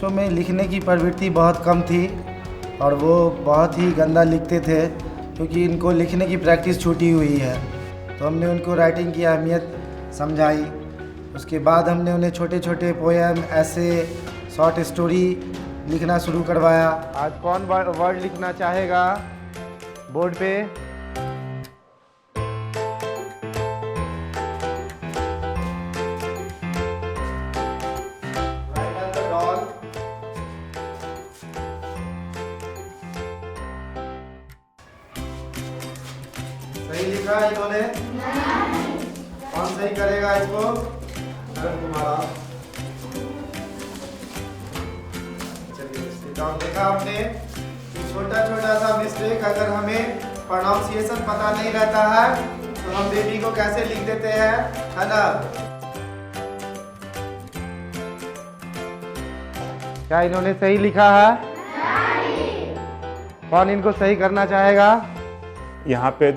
बच्चों में लिखने की प्रवृत्ति बहुत कम थी और वो बहुत ही गंदा लिखते थे, क्योंकि इनको लिखने की प्रैक्टिस छूटी हुई है। तो हमने उनको राइटिंग की अहमियत समझाई। उसके बाद हमने उन्हें छोटे छोटे पोएम, ऐसे, शॉर्ट स्टोरी लिखना शुरू करवाया। आज कौन वर्ड लिखना चाहेगा बोर्ड पे? सही लिखा है इन्होंने? कौन सही करेगा इसको? अरुण कुमार। चलिए, देखा आपने छोटा छोटा सा मिस्टेक, अगर हमें प्रोनाउंसिएशन पता नहीं रहता है तो हम बेबी को कैसे लिख देते हैं, है ना? क्या इन्होंने सही लिखा है? कौन इनको सही करना चाहेगा? यहाँ पे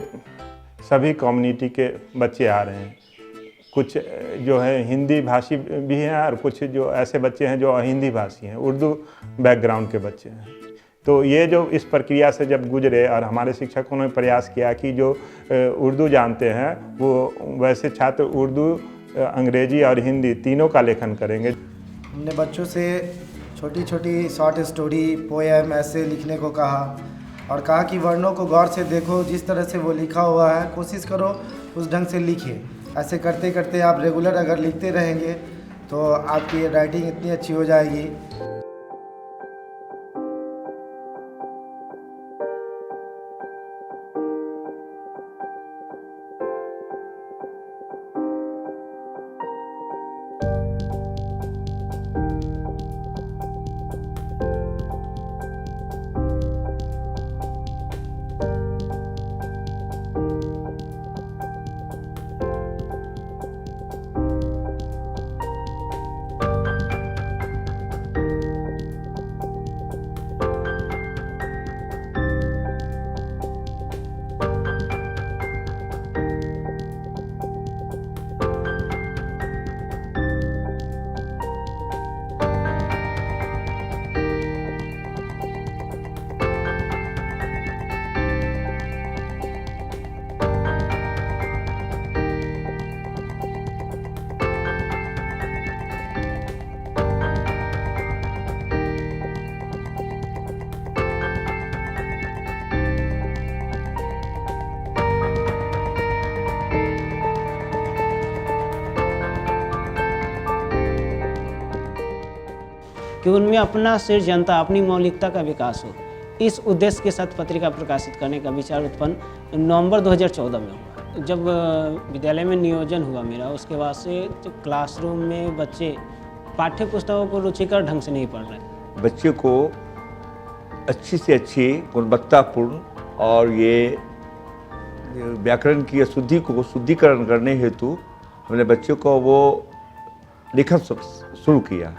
सभी कम्युनिटी के बच्चे आ रहे हैं। कुछ जो है हिंदी भाषी भी हैं और कुछ जो ऐसे बच्चे हैं जो हिंदी भाषी हैं, उर्दू बैकग्राउंड के बच्चे हैं। तो ये जो इस प्रक्रिया से जब गुजरे और हमारे शिक्षकों ने प्रयास किया कि जो उर्दू जानते हैं वो वैसे छात्र उर्दू, अंग्रेजी और हिंदी तीनों का लेखन करेंगे। हमने बच्चों से छोटी छोटी शॉर्ट स्टोरी, पोएम, ऐसे लिखने को कहा और कहा कि वर्णों को गौर से देखो, जिस तरह से वो लिखा हुआ है कोशिश करो उस ढंग से लिखिए। ऐसे करते करते आप रेगुलर अगर लिखते रहेंगे तो आपकी राइटिंग इतनी अच्छी हो जाएगी। कि उनमें अपना सृजनता, अपनी मौलिकता का विकास हो। इस उद्देश्य के साथ पत्रिका प्रकाशित करने का विचार उत्पन्न नवंबर 2014 में हुआ। जब विद्यालय में नियोजन हुआ मेरा, उसके बाद से क्लासरूम में बच्चे पाठ्य पुस्तकों को रुचिकर ढंग से नहीं पढ़ रहे। बच्चे को अच्छी से अच्छी गुणवत्तापूर्ण और ये व्याकरण की अशुद्धि को शुद्धिकरण करने हेतु हमने बच्चों को वो लिखन शुरू किया।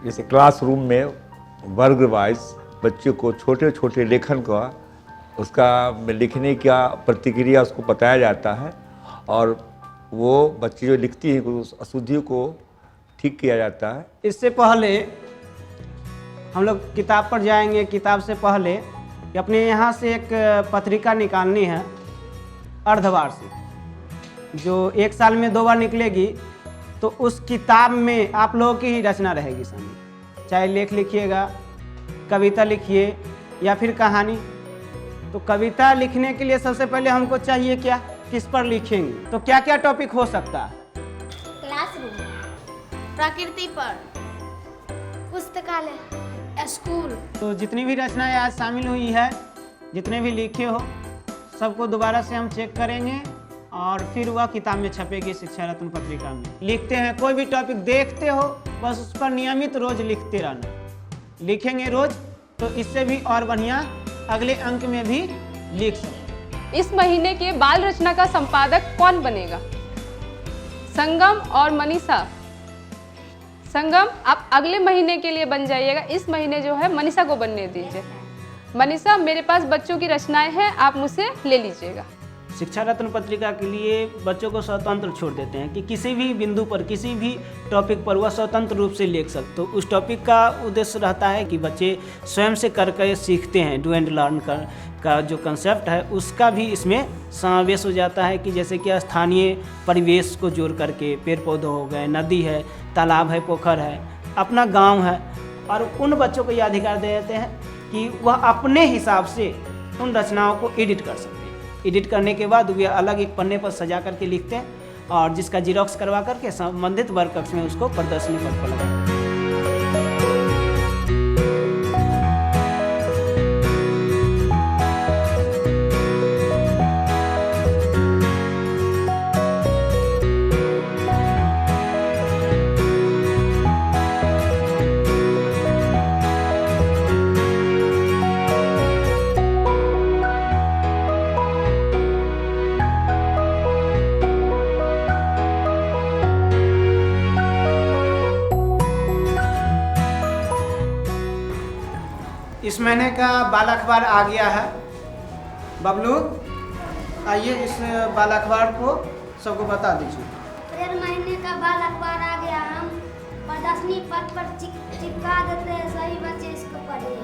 जैसे क्लासरूम में वर्ग वाइज बच्चों को छोटे छोटे लेखन का, उसका लिखने का प्रक्रिया उसको बताया जाता है और वो बच्चे जो लिखती हैं उस अशुद्धि को ठीक किया जाता है। इससे पहले हम लोग किताब पर जाएंगे। किताब से पहले कि अपने यहाँ से एक पत्रिका निकालनी है अर्धवार्षिक, जो 1 साल में 2 बार निकलेगी। तो उस किताब में आप लोगों की ही रचना रहेगी शामिल, चाहे लेख लिखिएगा, कविता लिखिए या फिर कहानी। तो कविता लिखने के लिए सबसे पहले हमको चाहिए क्या, किस पर लिखेंगे? तो क्या क्या टॉपिक हो सकता है? क्लासरूम, प्रकृति पर, पुस्तकालय, स्कूल। तो जितनी भी रचनाएं आज शामिल हुई है, जितने भी लिखे हो, सबको दोबारा से हम चेक करेंगे और फिर वह किताब में छपेगी शिक्षा रत्न पत्रिका में। लिखते हैं कोई भी टॉपिक देखते हो, बस उस पर नियमित रोज लिखते रहना। लिखेंगे रोज तो इससे भी और बढ़िया अगले अंक में भी लिख सकते। इस महीने के बाल रचना का संपादक कौन बनेगा? संगम और मनीषा। संगम आप अगले महीने के लिए बन जाइएगा, इस महीने जो है मनीषा को बनने दीजिए। मनीषा, मेरे पास बच्चों की रचनाएं हैं, आप मुझसे ले लीजिएगा। शिक्षा रत्न पत्रिका के लिए बच्चों को स्वतंत्र छोड़ देते हैं कि किसी भी बिंदु पर किसी भी टॉपिक पर वह स्वतंत्र रूप से लिख सकते। तो उस टॉपिक का उद्देश्य रहता है कि बच्चे स्वयं से करके सीखते हैं। डू एंड लर्न का जो कंसेप्ट है उसका भी इसमें समावेश हो जाता है कि जैसे कि स्थानीय परिवेश को जोड़ करके पेड़ पौधे हो गए, नदी है, तालाब है, पोखर है, अपना गाँव है, और उन बच्चों को यह अधिकार दे देते हैं कि वह अपने हिसाब से उन रचनाओं को एडिट कर सकते हैं। एडिट करने के बाद वे अलग एक पन्ने पर सजा करके लिखते हैं और जिसका जीरोक्स करवा करके संबंधित वर्ग कक्ष में उसको प्रदर्शनी पर लगाते हैं। इस महीने का बाल अखबार आ गया है। बबलू, आइए इस बाल अखबार को सबको बता दीजिए। 1 महीने का बाल अखबार आ गया, हम प्रदर्शनी पट पर चिपका देते हैं, सभी बच्चे इसको पढ़िए।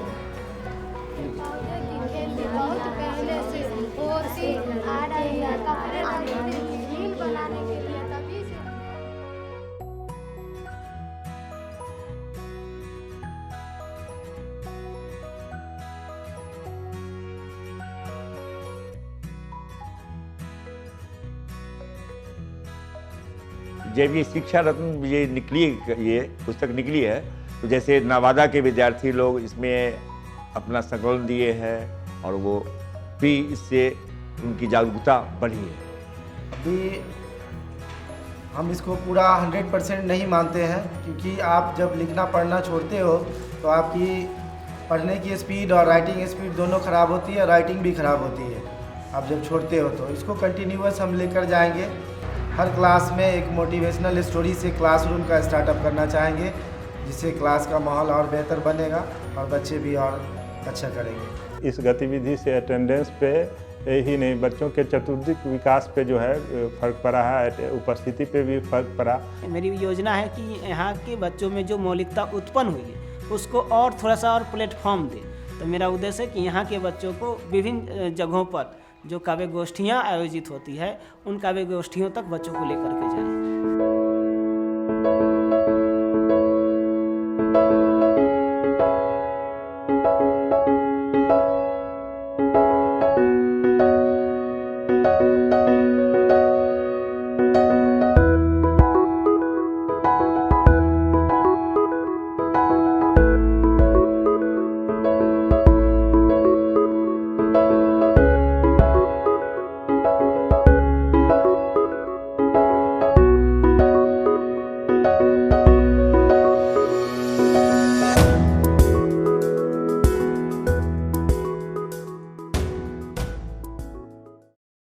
बहुत पहले से होती आ रही है, कपड़े रील बनाने के लिए तभी से। जब ये शिक्षा रत्न ये निकली, ये पुस्तक निकली है, तो जैसे नवादा के विद्यार्थी लोग इसमें अपना संकलन दिए हैं और वो भी इससे उनकी जागरूकता बढ़ी है। अभी हम इसको पूरा 100% नहीं मानते हैं, क्योंकि आप जब लिखना पढ़ना छोड़ते हो तो आपकी पढ़ने की स्पीड और राइटिंग स्पीड दोनों ख़राब होती है, राइटिंग भी ख़राब होती है आप जब छोड़ते हो। तो इसको कंटिन्यूअस हम लेकर जाएंगे। हर क्लास में एक मोटिवेशनल स्टोरी से क्लासरूम का स्टार्टअप करना चाहेंगे, जिससे क्लास का माहौल और बेहतर बनेगा और बच्चे भी और अच्छा करेंगे। इस गतिविधि से अटेंडेंस पे ही नहीं, बच्चों के चतुर्दिक विकास पे जो है फ़र्क पड़ा है, उपस्थिति पे भी फ़र्क पड़ा। मेरी योजना है कि यहाँ के बच्चों में जो मौलिकता उत्पन्न हुई है उसको और थोड़ा सा और प्लेटफॉर्म दे। तो मेरा उद्देश्य है कि यहाँ के बच्चों को विभिन्न जगहों पर जो काव्य गोष्ठियाँ आयोजित होती है उन काव्य गोष्ठियों तक बच्चों को लेकर के जाएं।